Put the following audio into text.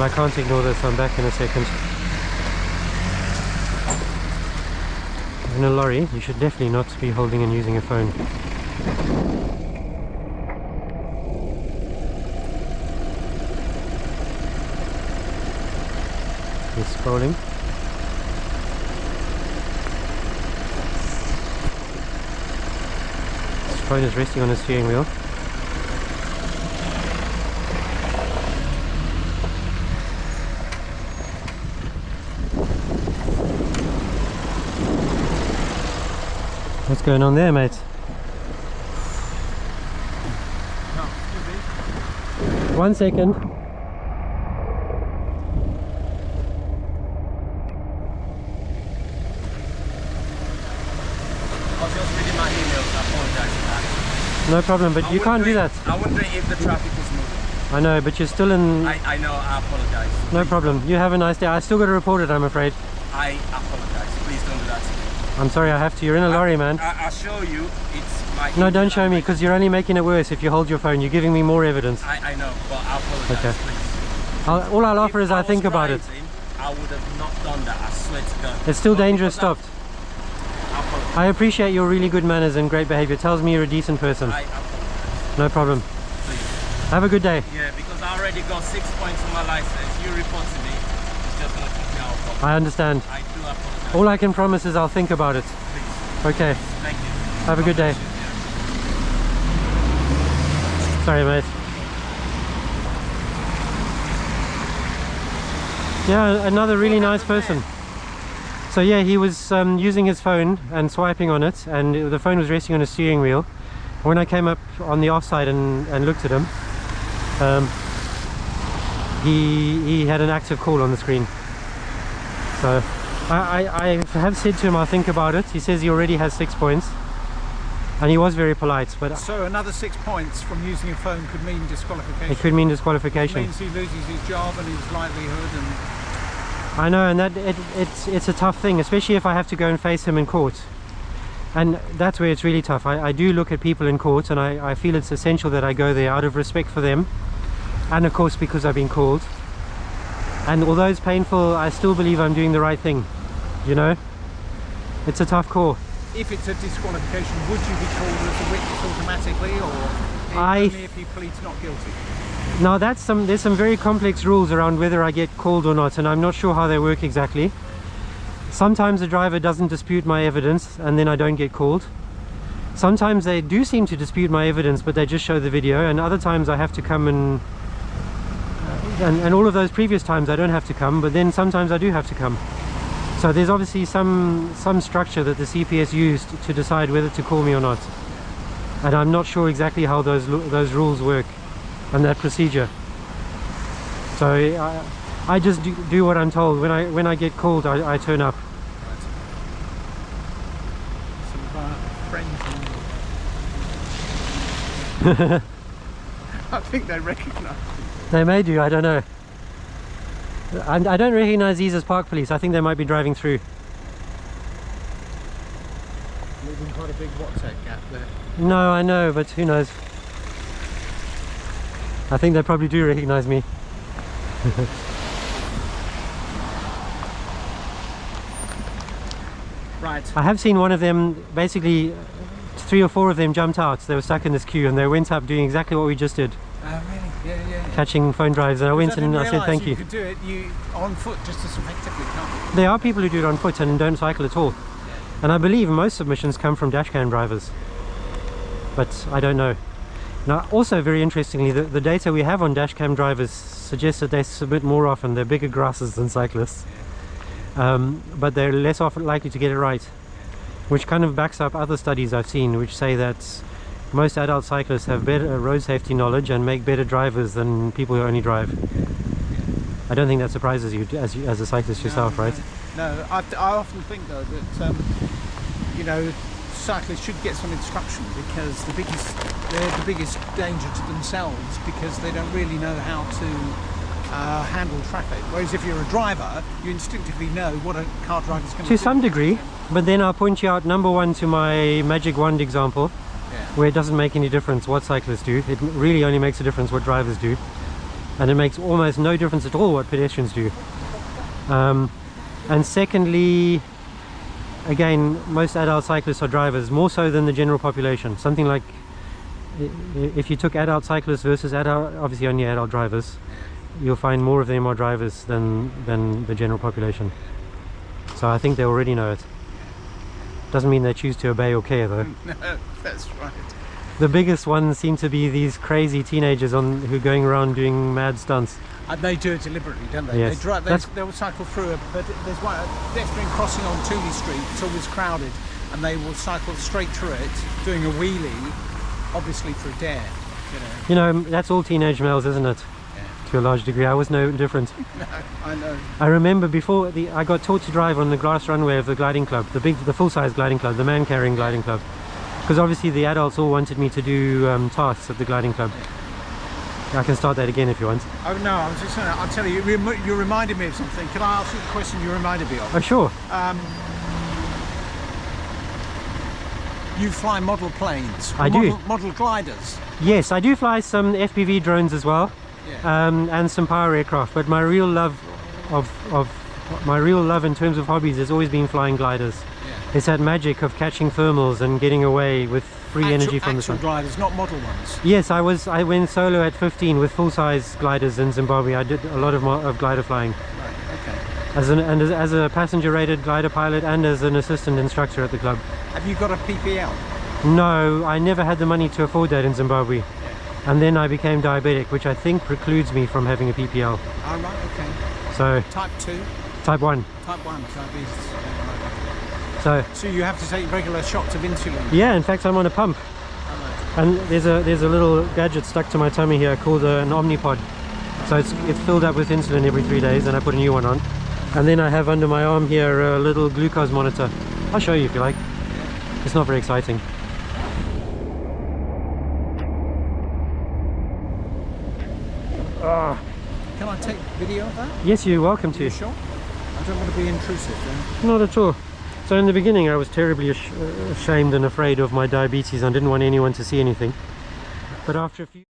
I can't ignore this. I'm back in a second. In a lorry, you should definitely not be holding and using a phone. He's scrolling. His phone is resting on his steering wheel. What's going on there, mate? Oh, 1 second. I was just reading my emails, I apologize for that. No problem, but you can't do that. I'm wondering if the traffic is moving. I know, but you're still in... I know, I apologize. No problem. You have a nice day. I still got to report it, I'm afraid. I apologize. Please don't do that to me. I'm sorry, I have to. You're in a lorry, man. I'll show you. It's my... No, don't show me, because you're only making it worse if you hold your phone. You're giving me more evidence. I know, but I apologize, Okay. please. All I'll offer is I think about it. I would have not done that, I swear to God. It's still dangerous, stopped. I apologize. I appreciate your really good manners and great behavior. It tells me you're a decent person. I apologize. No problem. Please. Have a good day. Yeah, because I already got 6 points on my license. You report to me, it's just going to put me out. I understand. I do apologize. All I can promise is I'll think about it. Please. Okay. Thank you. Have a good day. Sorry, mate. Yeah, another really nice person. So yeah, he was using his phone and swiping on it, and the phone was resting on his steering wheel. When I came up on the offside and looked at him, he had an active call on the screen. So I have said to him I'll think about it. He says he already has 6 points, and he was very polite. But so another 6 points from using a phone could mean disqualification. it could mean disqualification. It means he loses his job and his livelihood. And I know, and that it's a tough thing, especially if I have to go and face him in court. And that's where it's really tough. I do look at people in court, and I feel it's essential that I go there out of respect for them, and of course because I've been called. And although it's painful, I still believe I'm doing the right thing, you know. It's a tough call. if it's a disqualification, would you be called as a witness automatically, or only if you plead not guilty? Now there's some very complex rules around whether I get called or not, and I'm not sure how they work exactly. Sometimes the driver doesn't dispute my evidence and then I don't get called. Sometimes they do seem to dispute my evidence, but they just show the video, and other times I have to come and all of those previous times I don't have to come, but then sometimes I do have to come. So there's obviously some structure that the CPS used to decide whether to call me or not, and I'm not sure exactly how those rules work and that procedure. So I just do what I'm told. When I get called, I turn up. Some of our friends, I think they recognise. They may do, I don't know. I don't recognise these as park police. I think they might be driving through. Leaving quite a big WhatsApp gap there. No, I know, but who knows? I think they probably do recognise me. Right. I have seen one of them, basically 3 or 4 of them jumped out. They were stuck in this queue and they went up doing exactly what we just did. Oh really? Yeah. Catching phone drives, and I went in and I said thank you. You could do it on foot just as effectively, can't you? There are people who do it on foot and don't cycle at all. And I believe most submissions come from dashcam drivers. But I don't know. Now, also very interestingly, the data we have on dashcam drivers suggests that they submit more often. They're bigger grasses than cyclists. But they're less often likely to get it right. Which kind of backs up other studies I've seen, which say that most adult cyclists have better road safety knowledge and make better drivers than people who only drive. I don't think that surprises you as a cyclist yourself, right? No, I often think though that you know, cyclists should get some instruction, because they're the biggest danger to themselves, because they don't really know how to handle traffic. Whereas if you're a driver, you instinctively know what a car driver's going to do. To some degree, but then I'll point you out, number one, to my magic wand example, where it doesn't make any difference what cyclists do. It really only makes a difference what drivers do. and it makes almost no difference at all what pedestrians do. And secondly, again, most adult cyclists are drivers, more so than the general population. Something like, if you took adult cyclists versus obviously only adult drivers, you'll find more of them are drivers than the general population. So I think they already know it. Doesn't mean they choose to obey or care though. No, that's right. The biggest ones seem to be these crazy teenagers who are going around doing mad stunts. And they do it deliberately, don't they? Yes. They will cycle through it, but there's one pedestrian crossing on Tooley Street. It's always crowded, and they will cycle straight through it, doing a wheelie, obviously for a dare. You know, that's all teenage males, isn't it? Yeah. To a large degree. I was no different. No, I know. I remember before I got taught to drive on the grass runway of the gliding club, the full-size gliding club, the man-carrying gliding club, because obviously the adults all wanted me to do tasks at the gliding club. I can start that again if you want. Oh no, I was just saying, I'll tell you, you reminded me of something. Can I ask you a question you reminded me of? Oh sure. You fly model planes. I do. Model gliders. Yes, I do fly some FPV drones as well, Yeah. and some power aircraft. But my real love in terms of hobbies has always been flying gliders. Yeah. It's that magic of catching thermals and getting away with free energy from the sun. Actual gliders, not model ones. Yes, I went solo at 15 with full-size gliders in Zimbabwe. I did a lot of glider flying. Right. Okay. As a passenger-rated glider pilot and as an assistant instructor at the club. Have you got a PPL? No, I never had the money to afford that in Zimbabwe. And then I became diabetic, which I think precludes me from having a PPL. Oh right, okay. So Type 2? type 1. Type 1 diabetes. So you have to take regular shots of insulin? yeah, in fact I'm on a pump. Oh, And there's a little gadget stuck to my tummy here called an Omnipod. So it's filled up with insulin every 3 days, and I put a new one on. And then I have under my arm here a little glucose monitor. I'll show you if you like. It's not very exciting. Can I take video of that? Yes, you're welcome Are you to. sure? I don't want to be intrusive. Not at all. So in the beginning I was terribly ashamed and afraid of my diabetes. I didn't want anyone to see anything. But after a few